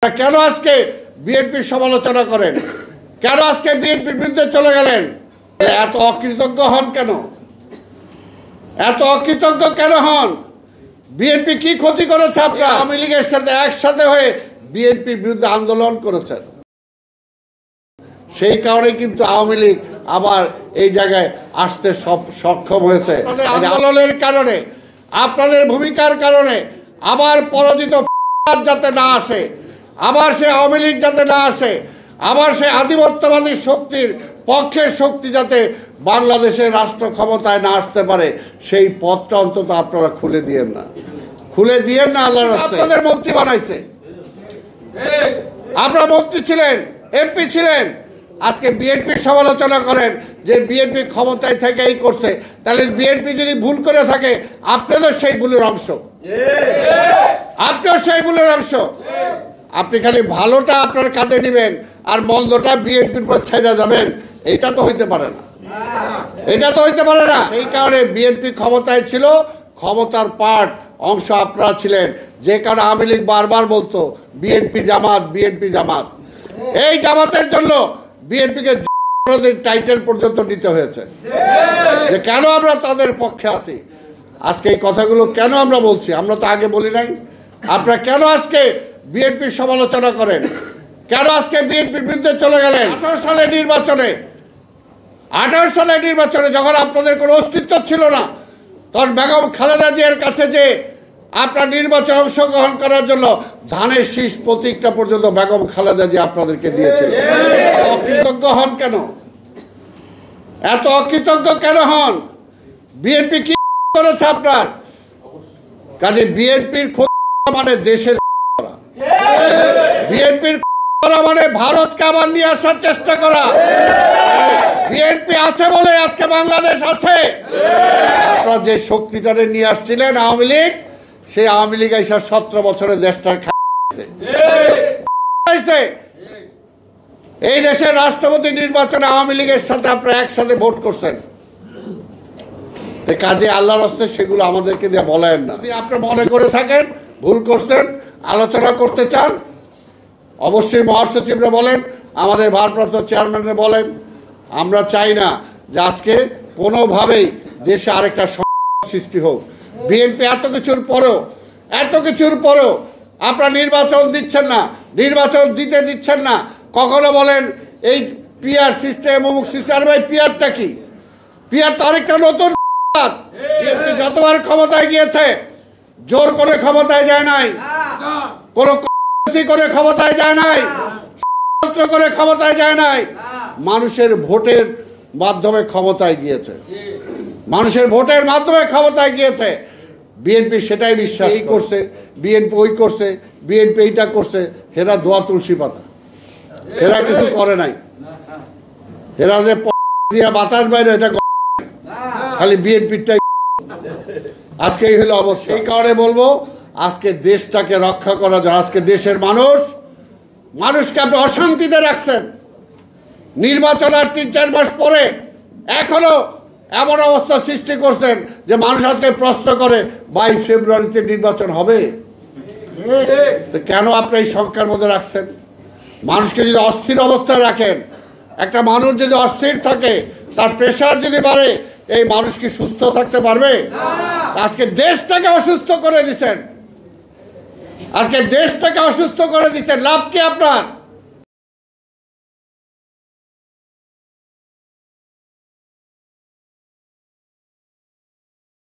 কেন আজকে বিএনপির সমালোচনা করেন? কেন আজকে বিএনপির বিরুদ্ধে চলে গেলেন? এত অকৃতজ্ঞ হন কেন? এত অকৃতজ্ঞ কেন হন? বিএনপি কি ক্ষতি করেছে? আপনারা আওয়ামী লীগের সাথে একসাথে হয়ে বিএনপির বিরুদ্ধে আন্দোলন করেছেন, সেই কারণে কিন্তু আওয়ামী লীগ আবার এই জায়গায় আসতে সক্ষম হয়েছে। আন্দোলনের কারণে, আপনাদের ভূমিকার কারণে আবার পরাজিত যাতে না আসে, আবার সে আওয়ামী লীগ যাতে না আসে, আবার সে আধিপত্যবাদী শক্তির পক্ষের শক্তি যাতে বাংলাদেশের রাষ্ট্র ক্ষমতায় না আসতে পারে, সেই পথটা অন্তত আপনারা খুলে দিয়েন না, খুলে দিয়েন না। আল্লাহর রাস্তায় আপনাদের মন্ত্রী বানাইছে, আপনারা মন্ত্রী ছিলেন, এমপি ছিলেন, আজকে বিএনপির সমালোচনা করেন যে বিএনপি ক্ষমতায় থেকে এই করছে। তাহলে বিএনপি যদি ভুল করে থাকে, আপনাদের সেই ভুলের অংশ, আপনিও সেই ভুলের অংশ। আপনি খালি ভালোটা আপনার কাঁধে নেবেন আর মন্দটা বিএনপির পর ছেড়ে যাবেন, এটা তো হইতে পারে না, এটা তো হইতে পারে না। সেই কারণে বিএনপি ক্ষমতায় ছিল, ক্ষমতার পার্ট অংশ আপনারা ছিলেন, যে কারণে আওয়ামী লীগ বারবার বলতো বিএনপি জামাত, বিএনপি জামাত। এই জামাতের জন্য বিএনপিকে টাইটেল পর্যন্ত নিতে হয়েছে, যে কেন আমরা তাদের পক্ষে আছি। আজকে এই কথাগুলো কেন আমরা বলছি? আমরা তো আগে বলি নাই। আপনারা কেন আজকে বিএনপির সমালোচনা করেন? কেন আজকে বিএনপির বিরুদ্ধে চলে গেলেন? 18 সালের নির্বাচনে যখন আপনাদের কোনো অস্তিত্ব ছিল না, তখন বেগম খালেদা জিয়ার কাছে যে আপনার নির্বাচনে অংশগ্রহণ করার জন্য ধানের শীষ প্রতীকটা পর্যন্ত বেগম খালেদা জিয়া আপনাদেরকে দিয়েছিল। অকৃতজ্ঞ হন কেন? এত অকৃতজ্ঞ কেন হন? বিএনপি কি করেছে আপনার? কাজে বিএনপির মানে দেশের করা, বিএনপির মানে ভারতকে আবার নিয়ে আসার চেষ্টা করা। বিএনপি আছে বলে আজকে বাংলাদেশ আছে। আপনারা যে শক্তিটারে নিয়ে আসছিলেন আওয়ামী লীগ, সেই আওয়ামী লীগ এসে 17 বছরে দেশটা খাইছে। এই দেশের রাষ্ট্রপতি নির্বাচনে আওয়ামী লীগের সাথে আপনারা একসাথে ভোট করছেন। কাজে আল্লাহর রাস্তে সেগুলো আমাদেরকে দিয়ে বলেন না। যদি আপনি মনে করে থাকেন ভুল করছেন, আলোচনা করতে চান, অবশ্যই মহাসচিবরা বলেন, আমাদের ভারপ্রাপ্ত চেয়ারম্যানরা বলেন। আমরা চাই না যে আজকে কোনোভাবেই দেশে আরেকটা সৃষ্টি হোক। বিএনপি এত কিছুর পরেও আপনারা নির্বাচন দিচ্ছেন না, নির্বাচন দিতে দিচ্ছেন না। কখনো বলেন এই পিআর সিস্টেম, অমুক সিস্টেম। ভাই পিআরটা কি? পিআর তো আরেকটা নতুন। বিএনপি যতবার ক্ষমতায় গিয়েছে জোর করে ক্ষমতায় যায় নাই, কোনো করে ক্ষমতায় যায় নাই, করে ক্ষমতায় যায় নাই, মানুষের ভোটের মাধ্যমে ক্ষমতায় গিয়েছে, মানুষের ভোটের মাধ্যমে ক্ষমতায় গিয়েছে। বিএনপি সেটাই বিশ্বাস করছে, বিএনপি ওই করছে, বিএনপি এইটা করছে। হেরা দোয়া তুলসী পাতা, হেরা কিছু করে নাই। হেরা যে দিয়া বাতাস বাইরে, এটা খালি বিএনপিটাই। আজকে এই হলো অবস্থা। এই কারণে বলবো আজকে দেশটাকে রক্ষা করা যায়। আজকে দেশের মানুষকে আপনি অশান্তিতে রাখছেন। নির্বাচন আর 3-4 মাস পরে এখনো এমন অবস্থা সৃষ্টি করছেন যে মানুষ আজকে প্রশ্ন করে 22 ফেব্রুয়ারিতে নির্বাচন হবে। কেন আপনি এই সংখ্যার মধ্যে রাখছেন? মানুষকে যদি অস্থির অবস্থায় রাখেন, একটা মানুষ যদি অস্থির থাকে, তার প্রেশার যদি বাড়ে, এই মানুষ কি সুস্থ থাকতে পারবে? আজকে দেশটাকে অসুস্থ করে দিচ্ছেন, আজকে দেশটাকে অসুস্থ করে দিচ্ছেন। লাভ কি আপনার?